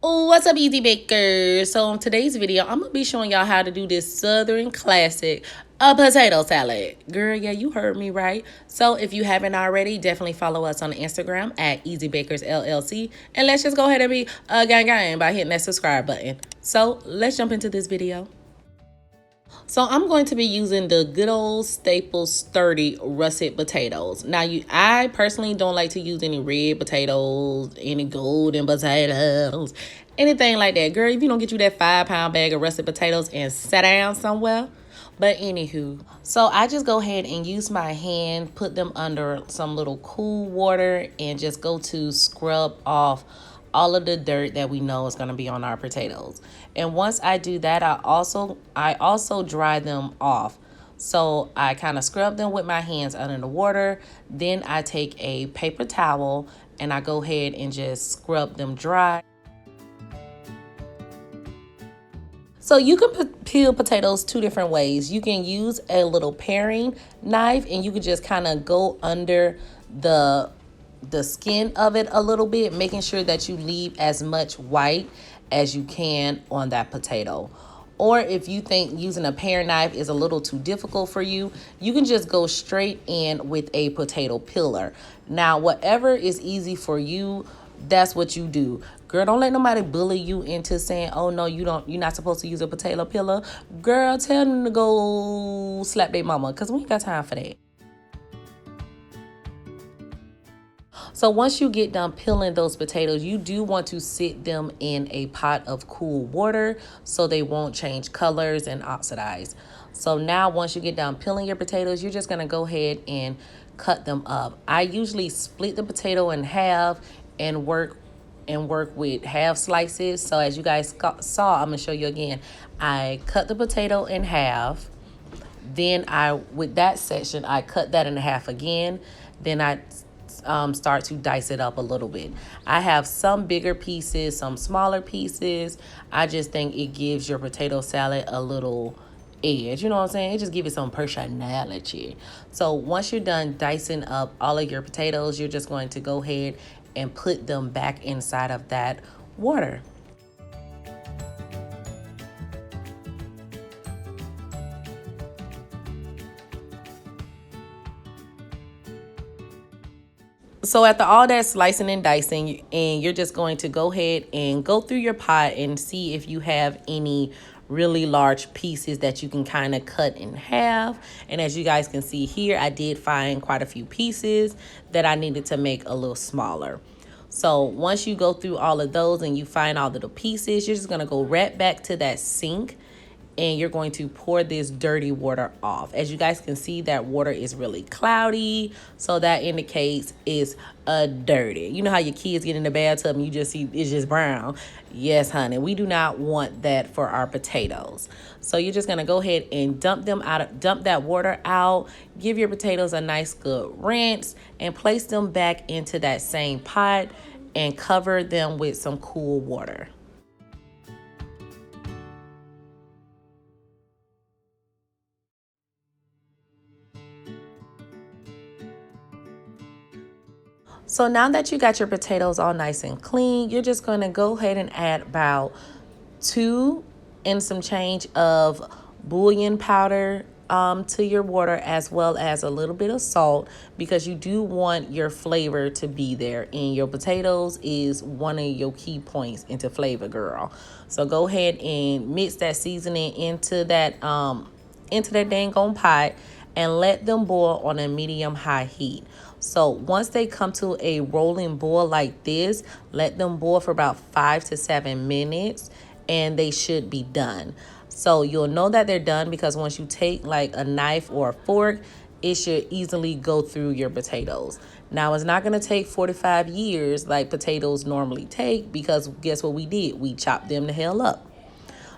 Oh, what's up, Easy Bakers? So, in today's video, I'm gonna be showing y'all how to do this Southern classic, a potato salad. Girl, yeah, you heard me right. So, if you haven't already, definitely follow us on Instagram at Easy Bakers LLC, and let's just go ahead and be a gang by hitting that subscribe button. So, let's jump into this video. So I'm going to be using the good old staple sturdy russet potatoes. Now I personally don't like to use any red potatoes, any golden potatoes, anything like that. Girl, if you don't get you that 5-pound bag of russet potatoes and sit down somewhere. But anywho, so I just go ahead and use my hand, put them under some little cool water, and just go to scrub off all of the dirt that we know is going to be on our potatoes. And once I do that, I also dry them off. So I kind of scrub them with my hands under the water. Then I take a paper towel and I go ahead and just scrub them dry. So you can peel potatoes two different ways. You can use a little paring knife and you can just kind of go under the skin of it a little bit, making sure that you leave as much white as you can on that potato. Or if you think using a paring knife is a little too difficult for you, you can just go straight in with a potato peeler. Now, whatever is easy for you, that's what you do. Girl, don't let nobody bully you into saying, oh no, you're not supposed to use a potato peeler. Girl, tell them to go slap their mama, because we ain't got time for that. So once you get done peeling those potatoes, you do want to sit them in a pot of cool water so they won't change colors and oxidize. So now once you get done peeling your potatoes, you're just going to go ahead and cut them up. I usually split the potato in half and work with half slices. So as you guys saw, I'm going to show you again. I cut the potato in half. Then with that section, I cut that in half again. Then I start to dice it up a little bit. I have some bigger pieces, some smaller pieces. I just think it gives your potato salad a little edge. You know what I'm saying? It just gives it some personality. So once you're done dicing up all of your potatoes, you're just going to go ahead and put them back inside of that water. So after all that slicing and dicing, and you're just going to go ahead and go through your pot and see if you have any really large pieces that you can kind of cut in half. And as you guys can see here, I did find quite a few pieces that I needed to make a little smaller. So once you go through all of those and you find all of the pieces, you're just going to go right back to that sink and you're going to pour this dirty water off. As you guys can see, that water is really cloudy, so that indicates it's dirty. You know how your kids get in the bathtub and you just see it's just brown? Yes, honey, we do not want that for our potatoes. So you're just gonna go ahead and dump that water out, give your potatoes a nice good rinse, and place them back into that same pot and cover them with some cool water. So now that you got your potatoes all nice and clean, you're just going to go ahead and add about 2 and some change of bouillon powder to your water, as well as a little bit of salt, because you do want your flavor to be there. And your potatoes is one of your key points into flavor, girl. So go ahead and mix that seasoning into that dang on pot and let them boil on a medium high heat. So once they come to a rolling boil like this, let them boil for about 5 to 7 minutes and they should be done. So you'll know that they're done because once you take like a knife or a fork, it should easily go through your potatoes. Now, it's not going to take 45 years like potatoes normally take, because guess what we did? We chopped them the hell up.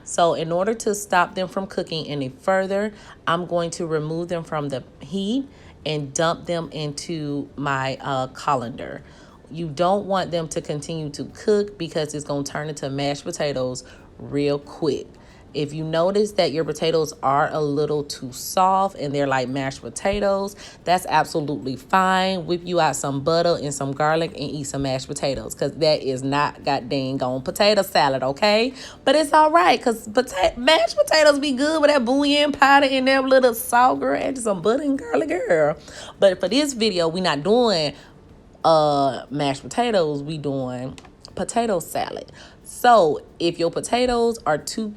So in order to stop them from cooking any further, I'm going to remove them from the heat and dump them into my colander. You don't want them to continue to cook because it's going to turn into mashed potatoes real quick. If you notice that your potatoes are a little too soft and they're like mashed potatoes, that's absolutely fine. Whip you out some butter and some garlic and eat some mashed potatoes, because that is not god dang on potato salad, okay? But it's all right, because mashed potatoes be good with that bouillon powder and that little salt, girl, and some butter and garlic, girl. But for this video, we not doing mashed potatoes, we doing potato salad. So if your potatoes are too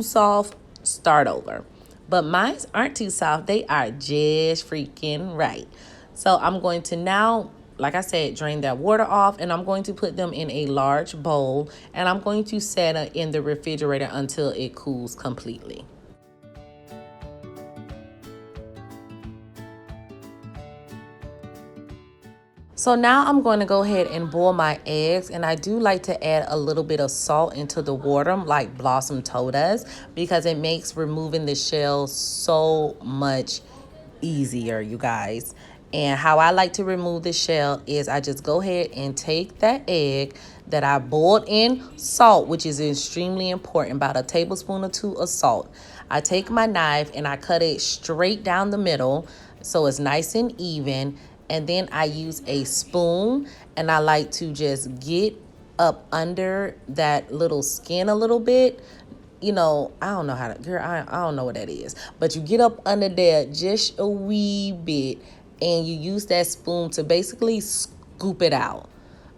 soft, start over. But mine aren't too soft, they are just freaking right. So I'm going to now, like I said, drain that water off, and I'm going to put them in a large bowl, and I'm going to set it in the refrigerator until it cools completely. So now I'm going to go ahead and boil my eggs, and I do like to add a little bit of salt into the water like Blossom told us, because it makes removing the shell so much easier, you guys. And how I like to remove the shell is I just go ahead and take that egg that I boiled in salt, which is extremely important, about a tablespoon or two of salt. I take my knife and I cut it straight down the middle so it's nice and even. And then I use a spoon, and I like to just get up under that little skin a little bit. You know, I don't know how to, girl, I don't know what that is. But you get up under there just a wee bit, and you use that spoon to basically scoop it out.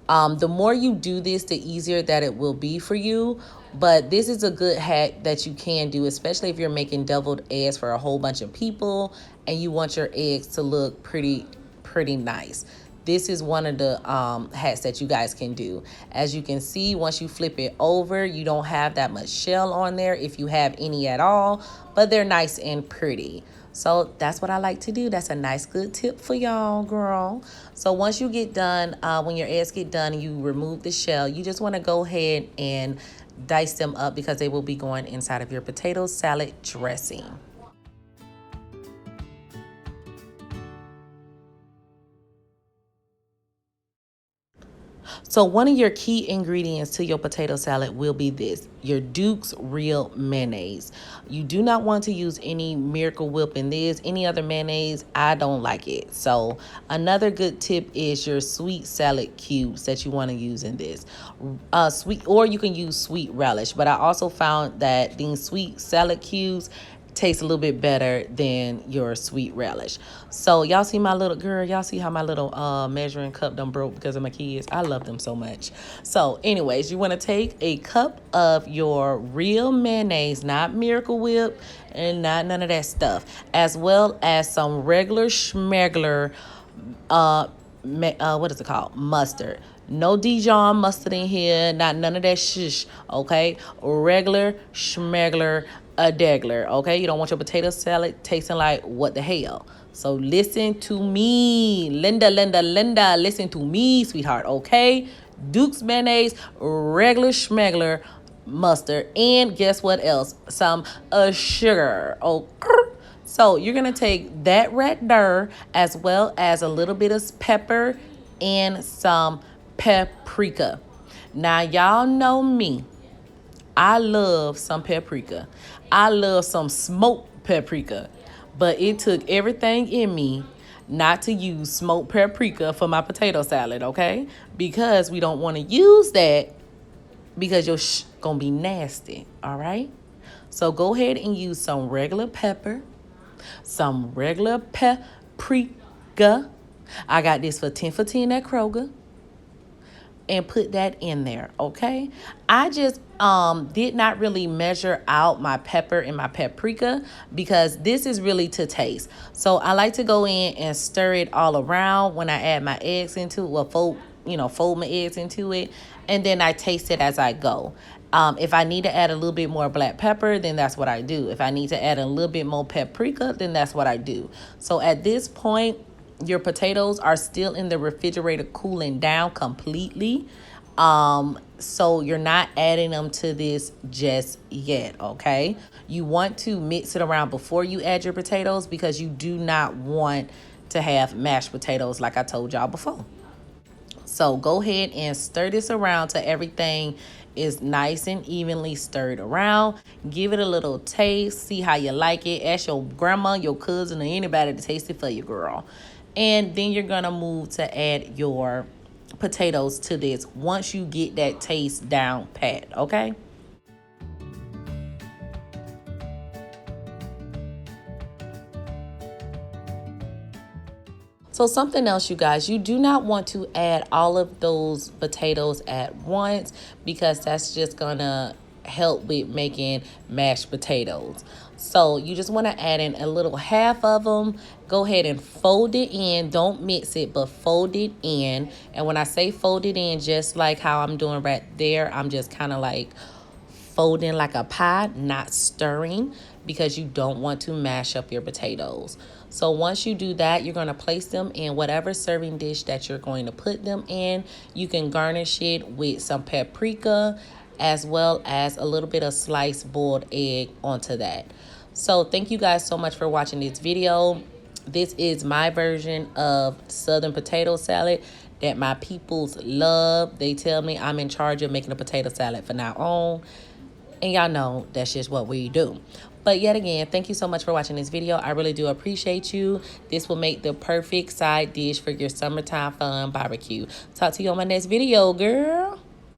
The more you do this, the easier that it will be for you. But this is a good hack that you can do, especially if you're making deviled eggs for a whole bunch of people and you want your eggs to look pretty nice. This is one of the hats that you guys can do. As you can see, once you flip it over, you don't have that much shell on there, if you have any at all, but they're nice and pretty. So that's what I like to do. That's a nice good tip for y'all, girl. So once you get done, when your eggs get done and you remove the shell, you just want to go ahead and dice them up, because they will be going inside of your potato salad dressing. So one of your key ingredients to your potato salad will be this, your Duke's Real Mayonnaise. You do not want to use any Miracle Whip in this. Any other mayonnaise, I don't like it. So another good tip is your sweet salad cubes that you want to use in this. Sweet, or you can use sweet relish. But I also found that these sweet salad cubes tastes a little bit better than your sweet relish. So y'all see my little girl, y'all see how my little measuring cup done broke because of my kids. I love them so much. So anyways, you want to take a cup of your real mayonnaise, not Miracle Whip and not none of that stuff, as well as some regular schmegler what is it called? Mustard. No Dijon mustard in here, not none of that shush, okay? Regular schmegler, a degler, okay? You don't want your potato salad tasting like what the hell. So listen to me, Linda, listen to me, sweetheart, okay? Duke's mayonnaise, regular schmegler, mustard, and guess what else? Some sugar, okay? So you're going to take that red there, as well as a little bit of pepper and some paprika. Now, y'all know me. I love some paprika. I love some smoked paprika. But it took everything in me not to use smoked paprika for my potato salad, okay? Because we don't want to use that, because you're going to be nasty, all right? So go ahead and use some regular pepper, some regular paprika. I got this for 10 for 10 at Kroger. And put that in there, okay? I just did not really measure out my pepper and my paprika, because this is really to taste. So I like to go in and stir it all around when I add my eggs into it. Well, fold my eggs into it, and then I taste it as I go. If I need to add a little bit more black pepper, then that's what I do. If I need to add a little bit more paprika, then that's what I do. So at this point, your potatoes are still in the refrigerator cooling down completely. So you're not adding them to this just yet, okay? You want to mix it around before you add your potatoes, because you do not want to have mashed potatoes like I told y'all before. So go ahead and stir this around till everything is nice and evenly stirred around. Give it a little taste. See how you like it. Ask your grandma, your cousin, or anybody to taste it for you, girl. And then you're going to move to add your potatoes to this once you get that taste down pat, okay? So something else, you guys, you do not want to add all of those potatoes at once because that's just gonna help with making mashed potatoes. So you just want to add in a little half of them. Go ahead and fold it in. Don't mix it, but fold it in. And when I say fold it in, just like how I'm doing right there, I'm just kind of like folding like a pie, not stirring, because you don't want to mash up your potatoes. So once you do that, you're going to place them in whatever serving dish that you're going to put them in. You can garnish it with some paprika as well as a little bit of sliced boiled egg onto that. So thank you guys so much for watching this video. This is my version of Southern potato salad that my peoples love. They tell me I'm in charge of making a potato salad from now on. And y'all know that's just what we do. But yet again, thank you so much for watching this video. I really do appreciate you. This will make the perfect side dish for your summertime fun barbecue. Talk to you on my next video, girl.